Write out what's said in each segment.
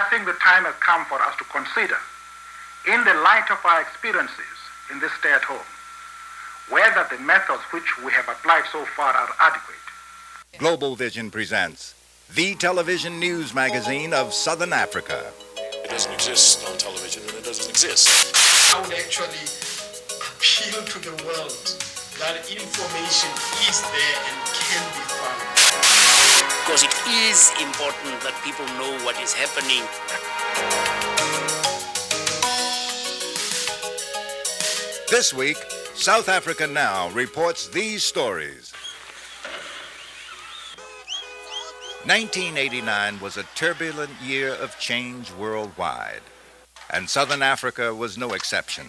I think the time has come for us to consider, in the light of our experiences in this stay at home, whether the methods which we have applied so far are adequate. Global Vision presents the television news magazine of Southern Africa. It doesn't exist on television, and it doesn't exist. I would actually appeal to the world that information is there and can be found. Because it is important that people know what is happening. This week, South Africa Now reports these stories. 1989 was a turbulent year of change worldwide, and Southern Africa was no exception.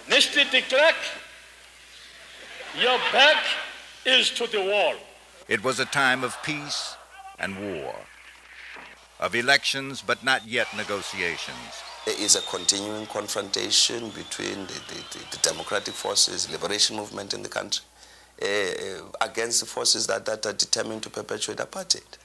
Mr. de Klerk, your back is to the wall. It was a time of peace and war, of elections but not yet negotiations. There is a continuing confrontation between the democratic forces, liberation movement in the country, against the forces that are determined to perpetuate apartheid.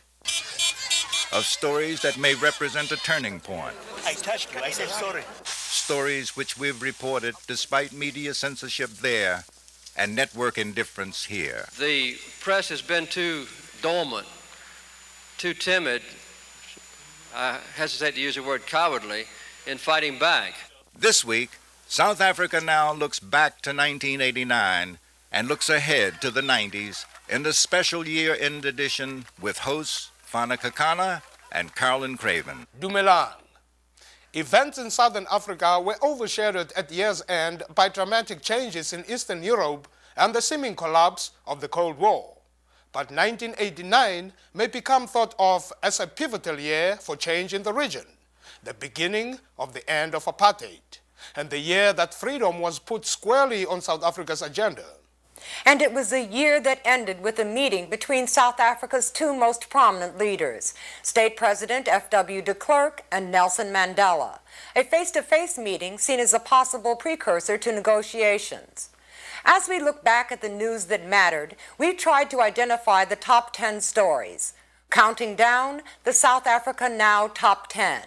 Of stories that may represent a turning point. I touched you, I said sorry. Stories which we've reported despite media censorship there and network indifference here. The press has been too dormant, too timid, I hesitate to use the word cowardly, in fighting back. This week, South Africa Now looks back to 1989 and looks ahead to the 90s in the special year-end edition with hosts Fana Kakana and Carolyn Craven. Dumelang. Events in Southern Africa were overshadowed at year's end by dramatic changes in Eastern Europe and the seeming collapse of the Cold War. But 1989 may become thought of as a pivotal year for change in the region, the beginning of the end of apartheid, and the year that freedom was put squarely on South Africa's agenda. And it was a year that ended with a meeting between South Africa's two most prominent leaders, State President F.W. de Klerk and Nelson Mandela, a face-to-face meeting seen as a possible precursor to negotiations. As we look back at the news that mattered, we tried to identify the top 10 stories. Counting down the South Africa Now Top 10.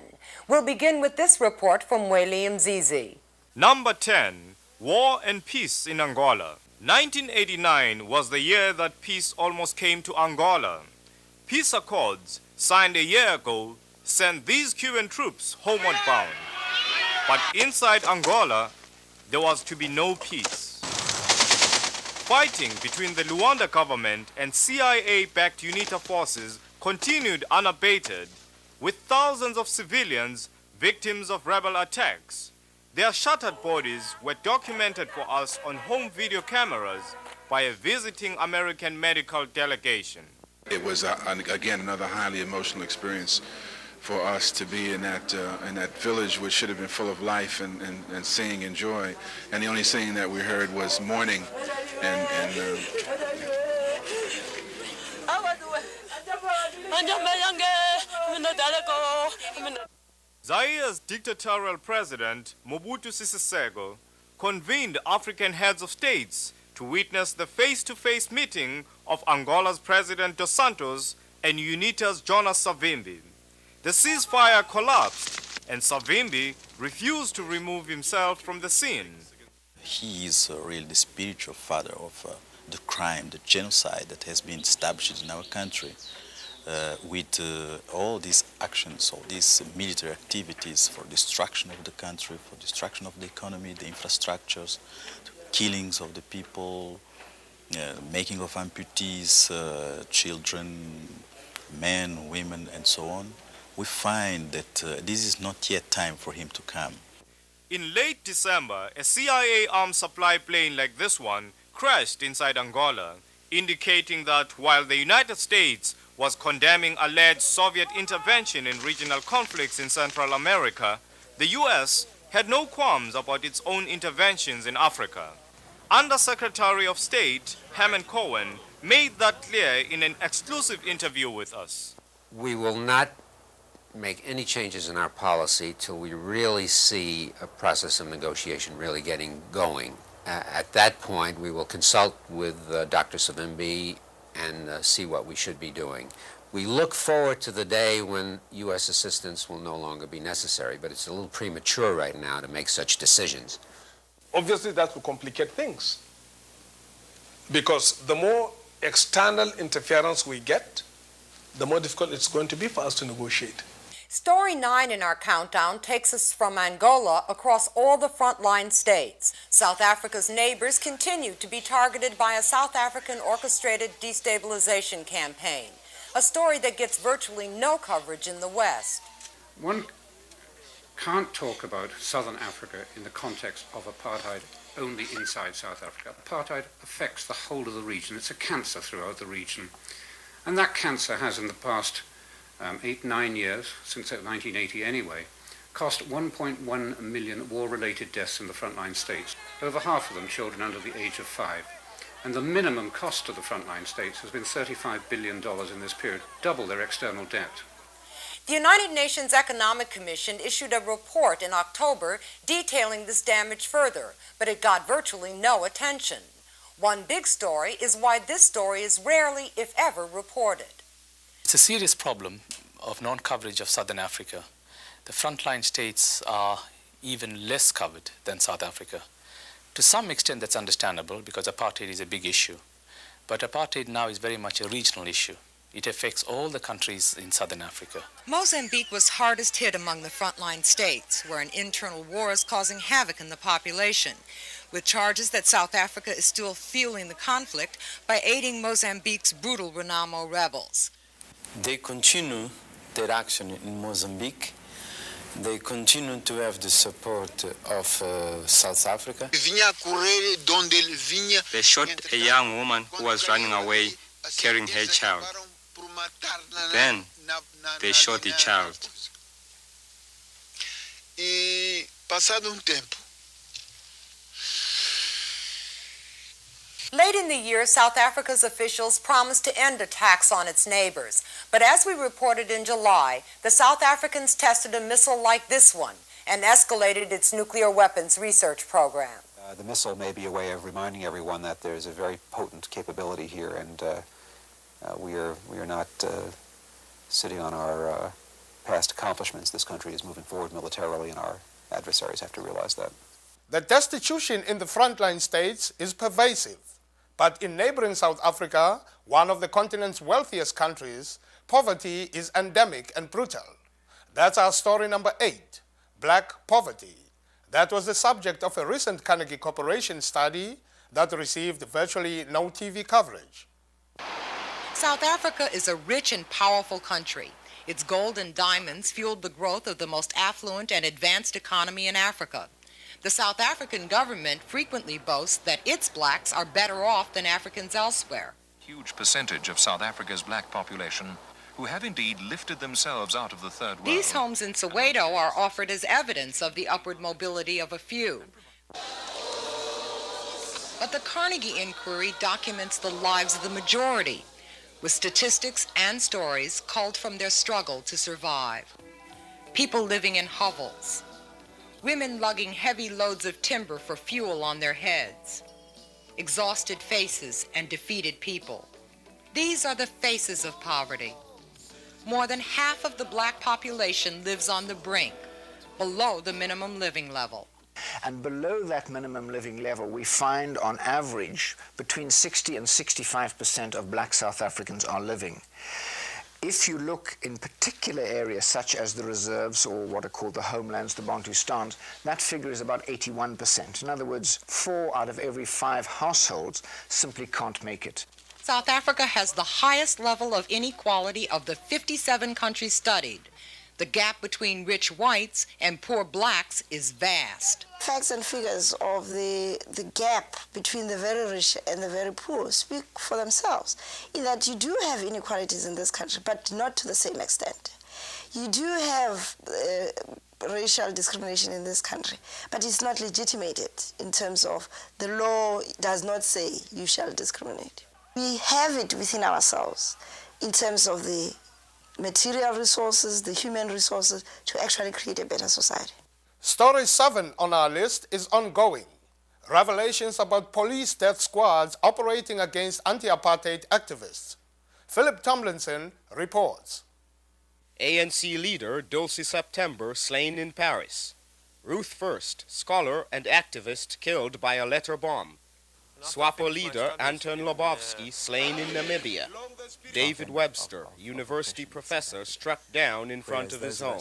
We'll begin with this report from Mweli Mzizi. Number 10, War and Peace in Angola. 1989 was the year that peace almost came to Angola. Peace accords, signed a year ago, sent these Cuban troops homeward bound. But inside Angola, there was to be no peace. Fighting between the Luanda government and CIA-backed UNITA forces continued unabated, with thousands of civilians victims of rebel attacks. Their shattered bodies were documented for us on home video cameras by a visiting American medical delegation. It was, again, another highly emotional experience for us to be in that village, which should have been full of life and singing and joy. And the only singing that we heard was mourning and Zaire's dictatorial president, Mobutu Sese, convened African heads of states to witness the face-to-face meeting of Angola's President Dos Santos and UNITA's Jonas Savimbi. The ceasefire collapsed, and Savimbi refused to remove himself from the scene. He is really the spiritual father of the crime, the genocide that has been established in our country. With all these actions, all these military activities for destruction of the country, for destruction of the economy, the infrastructures, killings of the people, making of amputees, children, men, women, and so on, we find that this is not yet time for him to come. In late December, a CIA arms supply plane like this one crashed inside Angola, indicating that while the United States was condemning alleged Soviet intervention in regional conflicts in Central America, the U.S. had no qualms about its own interventions in Africa. Under-Secretary of State Herman Cohen made that clear in an exclusive interview with us. We will not make any changes in our policy till we really see a process of negotiation really getting going. At that point, we will consult with Dr. Savimbi and see what we should be doing. We look forward to the day when U.S. assistance will no longer be necessary, but it's a little premature right now to make such decisions. Obviously, that will complicate things, because the more external interference we get, the more difficult it's going to be for us to negotiate. Story 9 in our countdown takes us from Angola across all the frontline states. South Africa's neighbors continue to be targeted by a South African orchestrated destabilization campaign, a story that gets virtually no coverage in the West. One can't talk about Southern Africa in the context of apartheid only inside South Africa. Apartheid affects the whole of the region. It's a cancer throughout the region. And that cancer has in the past 8-9 years, since 1980 anyway, cost 1.1 million war-related deaths in the frontline states, over half of them children under the age of 5. And the minimum cost to the frontline states has been $35 billion in this period, double their external debt. The United Nations Economic Commission issued a report in October detailing this damage further, but it got virtually no attention. One big story is why this story is rarely, if ever, reported. It's a serious problem of non-coverage of Southern Africa. The frontline states are even less covered than South Africa. To some extent, that's understandable because apartheid is a big issue. But apartheid now is very much a regional issue. It affects all the countries in Southern Africa. Mozambique was hardest hit among the frontline states, where an internal war is causing havoc in the population, with charges that South Africa is still fueling the conflict by aiding Mozambique's brutal Renamo rebels. They continue their action in Mozambique. They continue to have the support of South Africa. They shot a young woman who was running away carrying her child. Then they shot the child. Late in the year, South Africa's officials promised to end attacks on its neighbors. But as we reported in July, the South Africans tested a missile like this one and escalated its nuclear weapons research program. The missile may be a way of reminding everyone that there's a very potent capability here, and we are not sitting on our past accomplishments. This country is moving forward militarily, and our adversaries have to realize that. The destitution in the frontline states is pervasive. But in neighboring South Africa, one of the continent's wealthiest countries, poverty is endemic and brutal. That's our story number 8, Black Poverty. That was the subject of a recent Carnegie Corporation study that received virtually no TV coverage. South Africa is a rich and powerful country. Its gold and diamonds fueled the growth of the most affluent and advanced economy in Africa. The South African government frequently boasts that its blacks are better off than Africans elsewhere. Huge percentage of South Africa's black population who have indeed lifted themselves out of the third world. These homes in Soweto are offered as evidence of the upward mobility of a few. But the Carnegie inquiry documents the lives of the majority, with statistics and stories culled from their struggle to survive. People living in hovels. Women lugging heavy loads of timber for fuel on their heads. Exhausted faces and defeated people. These are the faces of poverty. More than half of the black population lives on the brink, below the minimum living level. And below that minimum living level, we find on average between 60 and 65% of black South Africans are living. If you look in particular areas such as the reserves or what are called the homelands, the Bantustans, that figure is about 81%. In other words, 4 out of every 5 households simply can't make it. South Africa has the highest level of inequality of the 57 countries studied. The gap between rich whites and poor blacks is vast. Facts and figures of the gap between the very rich and the very poor speak for themselves, in that you do have inequalities in this country, but not to the same extent. You do have racial discrimination in this country, but it's not legitimated in terms of the law does not say you shall discriminate. We have it within ourselves in terms of the material resources, the human resources, to actually create a better society. Story 7 on our list is ongoing. Revelations about police death squads operating against anti-apartheid activists. Philip Tomlinson reports. ANC leader Dulcie September slain in Paris. Ruth First, scholar and activist killed by a letter bomb. SWAPO leader Anton Lobovsky slain in Namibia. David Webster, university professor, struck down in front of his home.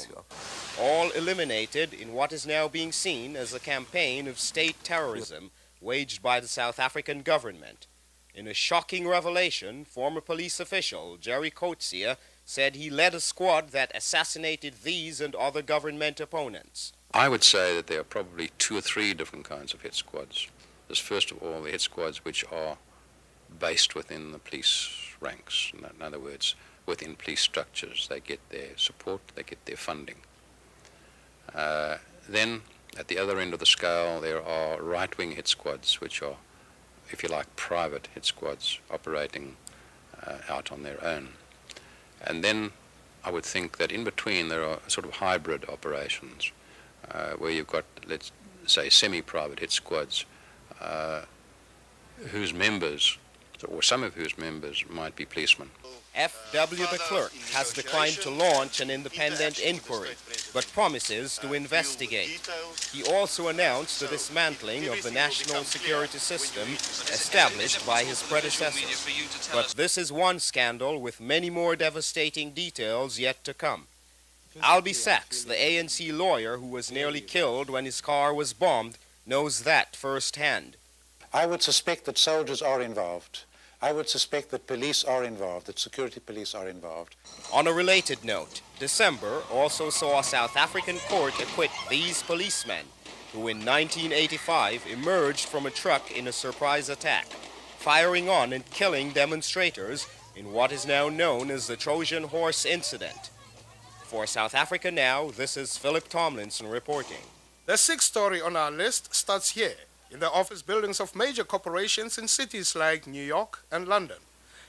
All eliminated in what is now being seen as a campaign of state terrorism waged by the South African government. In a shocking revelation, former police official Jerry Coetzee said he led a squad that assassinated these and other government opponents. I would say that there are probably 2 or 3 different kinds of hit squads. There's first of all the hit squads which are based within the police ranks. In other words, within police structures. They get their support, they get their funding. Then, at the other end of the scale, there are right-wing hit squads, which are, if you like, private hit squads operating out on their own. And then I would think that in between there are sort of hybrid operations where you've got, let's say, semi-private hit squads whose members, or some of whose members, might be policemen. F.W. de Klerk has declined to launch an independent inquiry, but promises to investigate. He also announced the dismantling of the national security system established by his predecessors. But this is one scandal with many more devastating details yet to come. Albie Sachs, the ANC lawyer who was nearly killed when his car was bombed, knows that firsthand. I would suspect that soldiers are involved. I would suspect that police are involved, that security police are involved. On a related note, December also saw a South African court acquit these policemen, who in 1985 emerged from a truck in a surprise attack, firing on and killing demonstrators in what is now known as the Trojan Horse Incident. For South Africa Now, this is Philip Tomlinson reporting. The 6th story on our list starts here, in the office buildings of major corporations in cities like New York and London.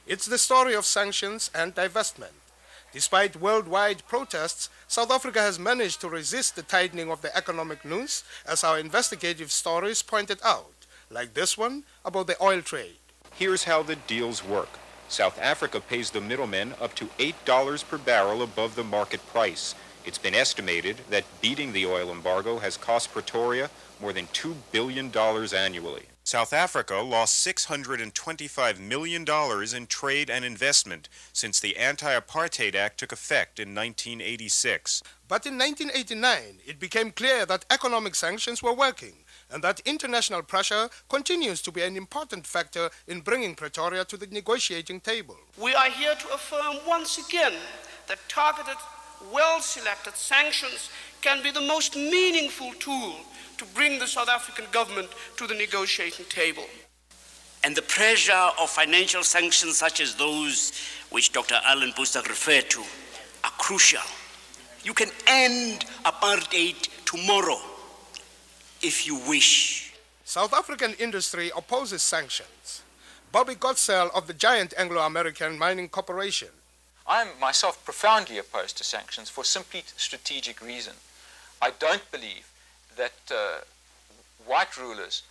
It's the story of sanctions and divestment. Despite worldwide protests, South Africa has managed to resist the tightening of the economic noose, as our investigative stories pointed out, like this one about the oil trade. Here's how the deals work. South Africa pays the middlemen up to $8 per barrel above the market price. It's been estimated that beating the oil embargo has cost Pretoria more than $2 billion annually. South Africa lost $625 million in trade and investment since the Anti-Apartheid Act took effect in 1986. But in 1989, it became clear that economic sanctions were working, and that international pressure continues to be an important factor in bringing Pretoria to the negotiating table. We are here to affirm once again that targeted, well-selected sanctions can be the most meaningful tool to bring the South African government to the negotiating table. And the pressure of financial sanctions such as those which Dr. Alan Bostock referred to are crucial. You can end apartheid tomorrow if you wish. South African industry opposes sanctions. Bobby Gottsell of the giant Anglo-American Mining Corporation. I am myself profoundly opposed to sanctions for simply strategic reason. I don't believe that white rulers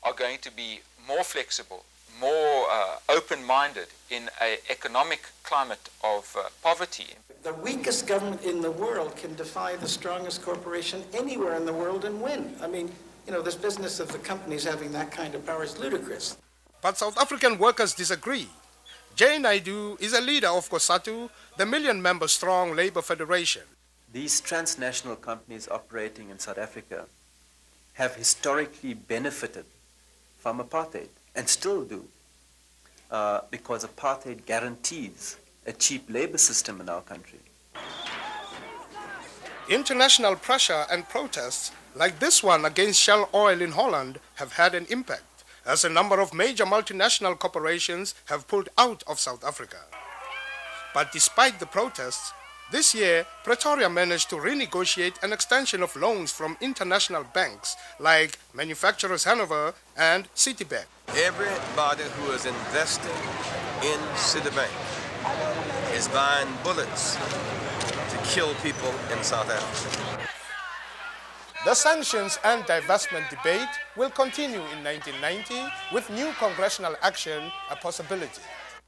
are going to be more flexible, more open-minded in an economic climate of poverty. The weakest government in the world can defy the strongest corporation anywhere in the world and win. I mean, you know, this business of the companies having that kind of power is ludicrous. But South African workers disagree. Jay Naidoo is a leader of COSATU, the million-member strong labor federation. These transnational companies operating in South Africa have historically benefited from apartheid and still do, because apartheid guarantees a cheap labor system in our country. International pressure and protests like this one against Shell Oil in Holland have had an impact, as a number of major multinational corporations have pulled out of South Africa. But despite the protests, this year, Pretoria managed to renegotiate an extension of loans from international banks like Manufacturers Hanover and Citibank. Everybody who is investing in Citibank is buying bullets to kill people in South Africa. The sanctions and divestment debate will continue in 1990 with new congressional action a possibility.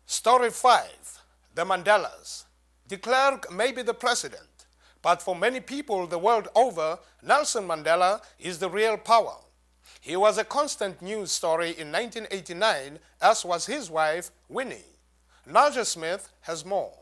Story 5, the Mandelas. De Klerk may be the president, but for many people the world over, Nelson Mandela is the real power. He was a constant news story in 1989, as was his wife, Winnie. Naja Smith has more.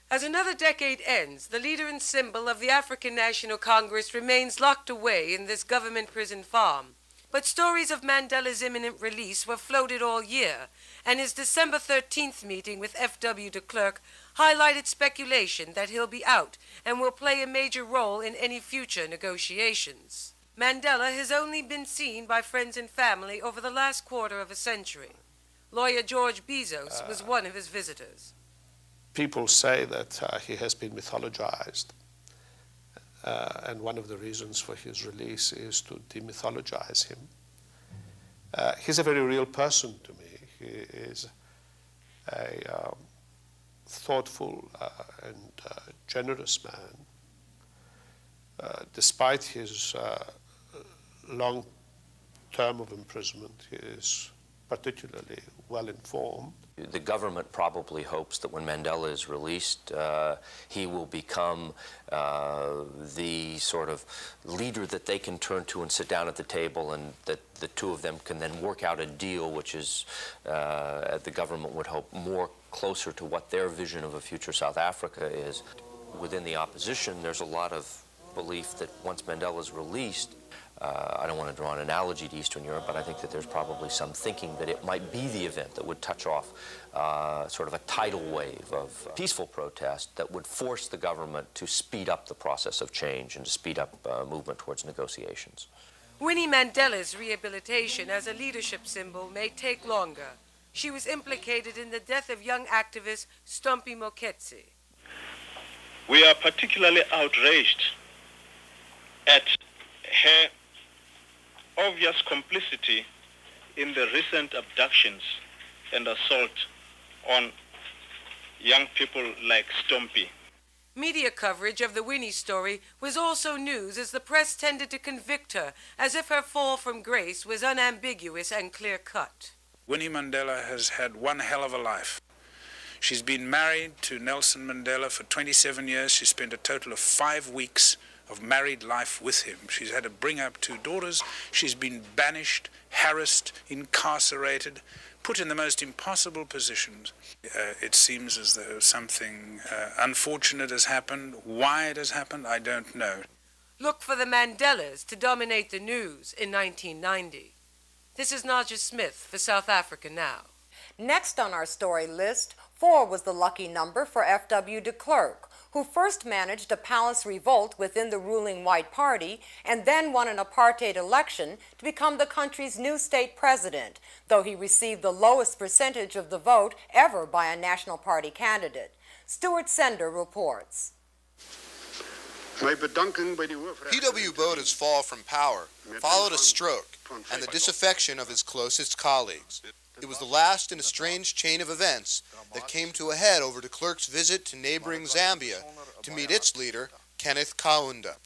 As another decade ends, the leader and symbol of the African National Congress remains locked away in this government prison farm. But stories of Mandela's imminent release were floated all year, and his December 13th meeting with F.W. de Klerk highlighted speculation that he'll be out and will play a major role in any future negotiations. Mandela has only been seen by friends and family over the last quarter of a century. Lawyer George Bezos was one of his visitors. People say that he has been mythologized, and one of the reasons for his release is to demythologize him. He's a very real person to me. He is a thoughtful and generous man. Despite his long term of imprisonment, he is particularly well informed. The government probably hopes that when Mandela is released, he will become the sort of leader that they can turn to and sit down at the table, and that the two of them can then work out a deal which is, the government would hope, more closer to what their vision of a future South Africa is. Within the opposition, there's a lot of belief that once Mandela is released, I don't want to draw an analogy to Eastern Europe, but I think that there's probably some thinking that it might be the event that would touch off sort of a tidal wave of peaceful protest that would force the government to speed up the process of change and to speed up movement towards negotiations. Winnie Mandela's rehabilitation as a leadership symbol may take longer. She was implicated in the death of young activist Stompie Moketsi. We are particularly outraged at her obvious complicity in the recent abductions and assault on young people like Stompie. Media coverage of the Winnie story was also news, as the press tended to convict her as if her fall from grace was unambiguous and clear-cut. Winnie Mandela has had one hell of a life. She's been married to Nelson Mandela for 27 years. She spent a total of 5 weeks of married life with him. She's had to bring up 2 daughters. She's been banished, harassed, incarcerated, put in the most impossible positions. It seems as though something unfortunate has happened. Why it has happened, I don't know. Look for the Mandelas to dominate the news in 1990. This is Naja Smith for South Africa Now. Next on our story list, 4 was the lucky number for F.W. de Klerk, who first managed a palace revolt within the ruling White Party and then won an apartheid election to become the country's new state president, though he received the lowest percentage of the vote ever by a National Party candidate. Stuart Sender reports. P.W. Bota's fall from power followed a stroke and the disaffection of his closest colleagues. It was the last in a strange chain of events that came to a head over de Klerk's visit to neighboring Zambia to meet its leader, Kenneth Kaunda.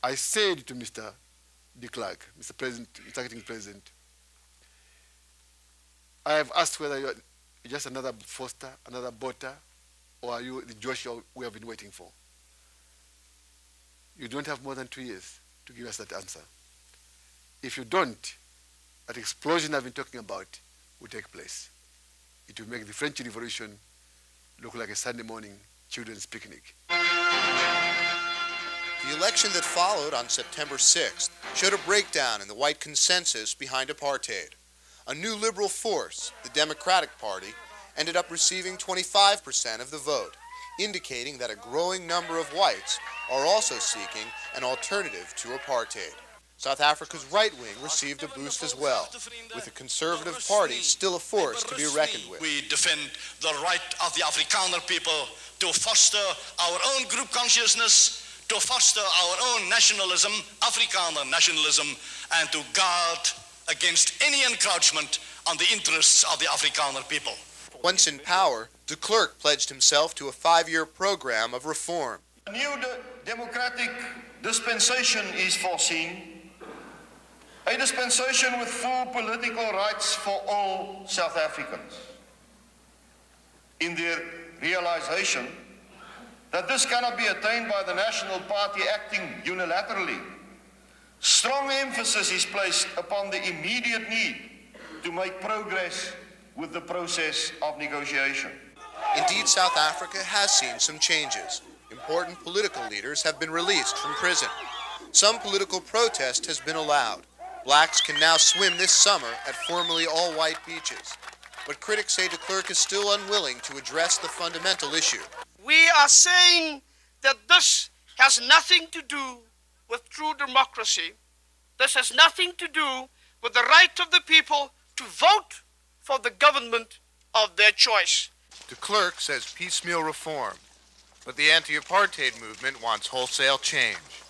I said to Mr. de Klerk, Mr. President, Mr. Acting President, I have asked whether you are just another Foster, another Botha, or are you the Joshua we have been waiting for? You don't have more than 2 years to give us that answer. If you don't, that explosion I've been talking about will take place. It will make the French Revolution look like a Sunday morning children's picnic. The election that followed on September 6th showed a breakdown in the white consensus behind apartheid. A new liberal force, the Democratic Party, ended up receiving 25% of the vote, indicating that a growing number of whites are also seeking an alternative to apartheid. South Africa's right wing received a boost as well, with the Conservative Party still a force to be reckoned with. We defend the right of the Afrikaner people to foster our own group consciousness, to foster our own nationalism, Afrikaner nationalism, and to guard against any encroachment on the interests of the Afrikaner people. Once in power, de Klerk pledged himself to a 5-year program of reform. A new democratic dispensation is foreseen, a dispensation with full political rights for all South Africans. In their realization that this cannot be attained by the National Party acting unilaterally, strong emphasis is placed upon the immediate need to make progress with the process of negotiation. Indeed, South Africa has seen some changes. Important political leaders have been released from prison. Some political protest has been allowed. Blacks can now swim this summer at formerly all-white beaches. But critics say de Klerk is still unwilling to address the fundamental issue. We are saying that this has nothing to do with true democracy. This has nothing to do with the right of the people to vote for the government of their choice. De Klerk says piecemeal reform, but the anti-apartheid movement wants wholesale change.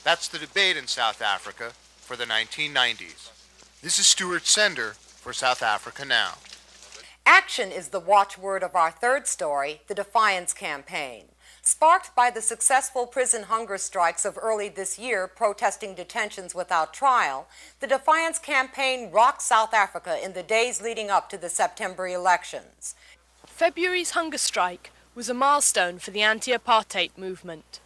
That's the debate in South Africa for the 1990s. This is Stuart Sender for South Africa Now. Action is the watchword of our third story, the Defiance Campaign. Sparked by the successful prison hunger strikes of early this year protesting detentions without trial, the Defiance Campaign rocked South Africa in the days leading up to the September elections. February's hunger strike was a milestone for the anti-apartheid movement.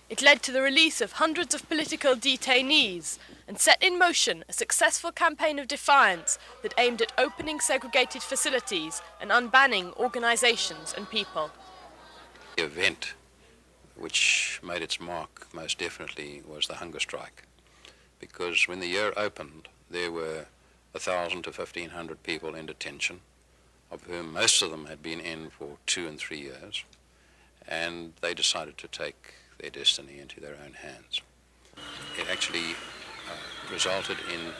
It led to the release of hundreds of political detainees and set in motion a successful campaign of defiance that aimed at opening segregated facilities and unbanning organizations and people. The event which made its mark most definitely was the hunger strike, because when the year opened there were 1,000 to 1,500 people in detention, of whom most of them had been in for 2 and 3 years, and they decided to take their destiny into their own hands. It actually resulted in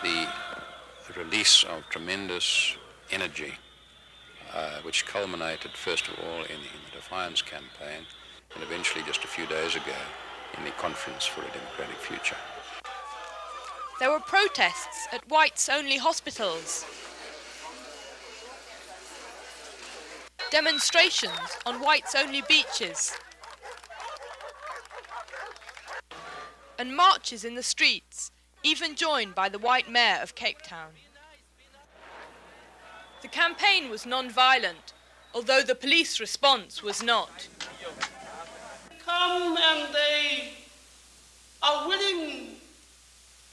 the release of tremendous energy, which culminated first of all in the Defiance Campaign, and eventually just a few days ago in the Conference for a Democratic Future. There were protests at whites-only hospitals, demonstrations on whites-only beaches, and marches in the streets, even joined by the white mayor of Cape Town. The campaign was non-violent, although the police response was not. Come and they are willing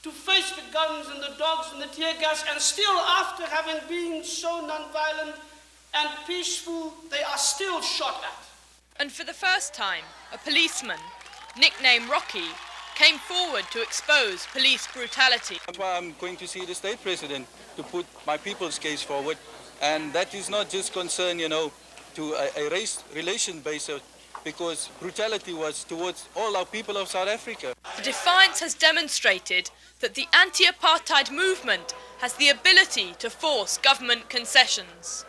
to face the guns and the dogs and the tear gas, and still, after having been so non-violent and peaceful, they are still shot at. And for the first time, a policeman, nicknamed Rocky, came forward to expose police brutality. That's why I'm going to see the state president to put my people's case forward, and that is not just concern, to a race relation basis, because brutality was towards all our people of South Africa. The Defiance has demonstrated that the anti-apartheid movement has the ability to force government concessions.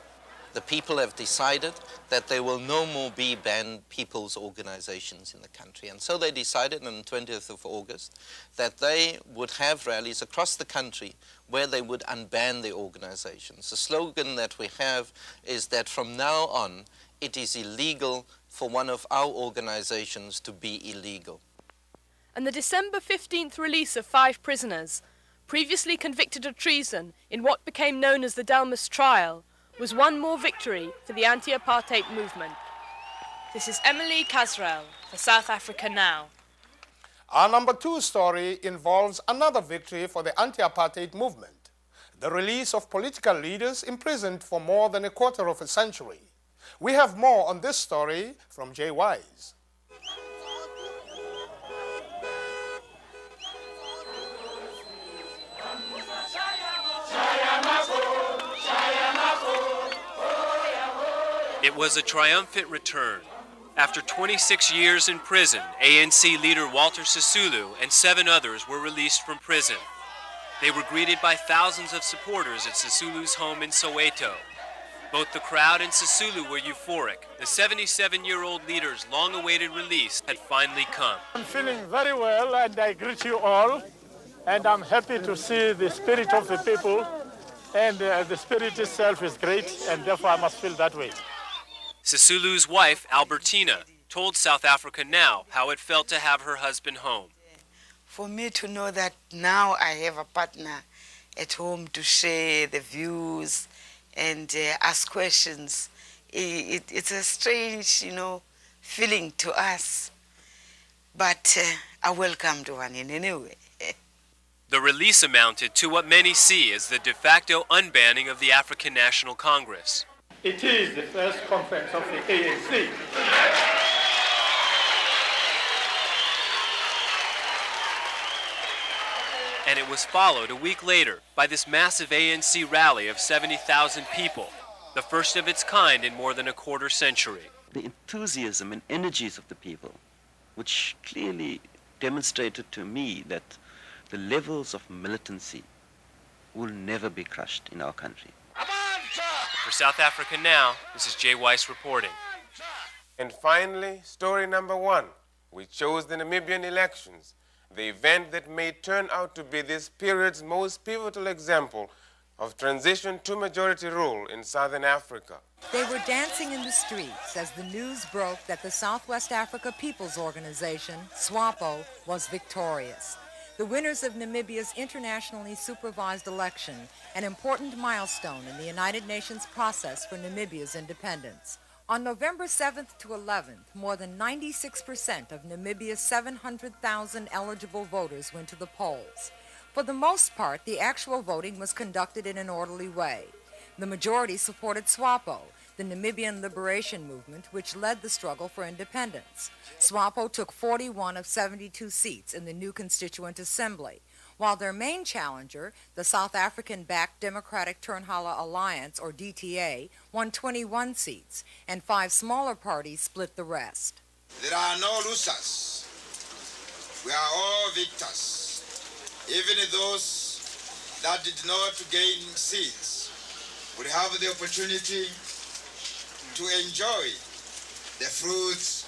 The people have decided that there will no more be banned people's organizations in the country. And so they decided on the 20th of August that they would have rallies across the country where they would unban the organizations. The slogan that we have is that from now on, it is illegal for one of our organizations to be illegal. And the December 15th release of 5 prisoners, previously convicted of treason in what became known as the Delmas trial, was one more victory for the anti-apartheid movement. This is Emily Casrell for South Africa Now. Our number 2 story involves another victory for the anti-apartheid movement, the release of political leaders imprisoned for more than a quarter of a century. We have more on this story from Jay Wise. It was a triumphant return. After 26 years in prison, ANC leader Walter Sisulu and 7 others were released from prison. They were greeted by thousands of supporters at Sisulu's home in Soweto. Both the crowd and Sisulu were euphoric. The 77-year-old leader's long-awaited release had finally come. I'm feeling very well, and I greet you all. And I'm happy to see the spirit of the people, and the spirit itself is great, and therefore I must feel that way. Sisulu's wife, Albertina, told South Africa Now how it felt to have her husband home. For me to know that now I have a partner at home to share the views and ask questions, it's a strange, feeling to us. But I welcomed one in any way. The release amounted to what many see as the de facto unbanning of the African National Congress. It is the first conference of the ANC. And it was followed a week later by this massive ANC rally of 70,000 people, the first of its kind in more than a quarter century. The enthusiasm and energies of the people, which clearly demonstrated to me that the levels of militancy will never be crushed in our country. For South Africa Now, this is Jay Weiss reporting. And finally, story number 1. We chose the Namibian elections, the event that may turn out to be this period's most pivotal example of transition to majority rule in Southern Africa. They were dancing in the streets as the news broke that the Southwest Africa People's Organization, SWAPO, was victorious. The winners of Namibia's internationally supervised election, an important milestone in the United Nations process for Namibia's independence. On November 7th to 11th, more than 96% of Namibia's 700,000 eligible voters went to the polls. For the most part, the actual voting was conducted in an orderly way. The majority supported SWAPO, the Namibian Liberation Movement, which led the struggle for independence. SWAPO took 41 of 72 seats in the new Constituent Assembly, while their main challenger, the South African-backed Democratic Turnhala Alliance, or DTA, won 21 seats, and 5 smaller parties split the rest. There are no losers. We are all victors. Even those that did not gain seats will have the opportunity to enjoy the fruits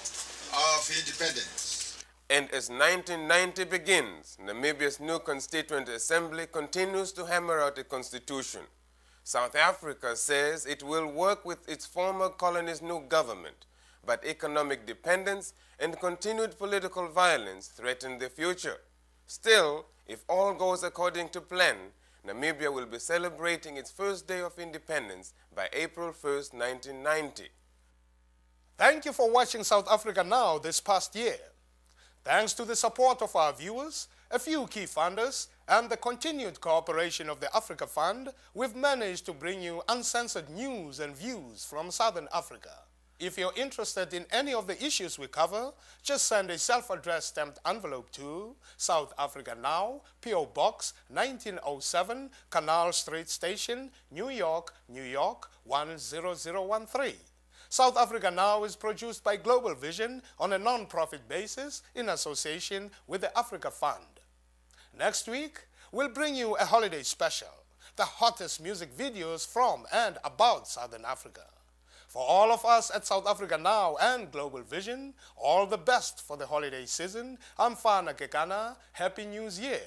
of independence. And as 1990 begins, Namibia's new Constituent Assembly continues to hammer out a constitution. South Africa says it will work with its former colony's new government, but economic dependence and continued political violence threaten the future. Still, if all goes according to plan, Namibia will be celebrating its first day of independence by April 1st, 1990. Thank you for watching South Africa Now this past year. Thanks to the support of our viewers, a few key funders, and the continued cooperation of the Africa Fund, we've managed to bring you uncensored news and views from Southern Africa. If you're interested in any of the issues we cover, just send a self-addressed stamped envelope to South Africa Now, P.O. Box 1907, Canal Street Station, New York, New York 10013. South Africa Now is produced by Global Vision on a non-profit basis in association with the Africa Fund. Next week, we'll bring you a holiday special, the hottest music videos from and about Southern Africa. For all of us at South Africa Now and Global Vision, all the best for the holiday season. I'm Fana Kekana. Happy New Year.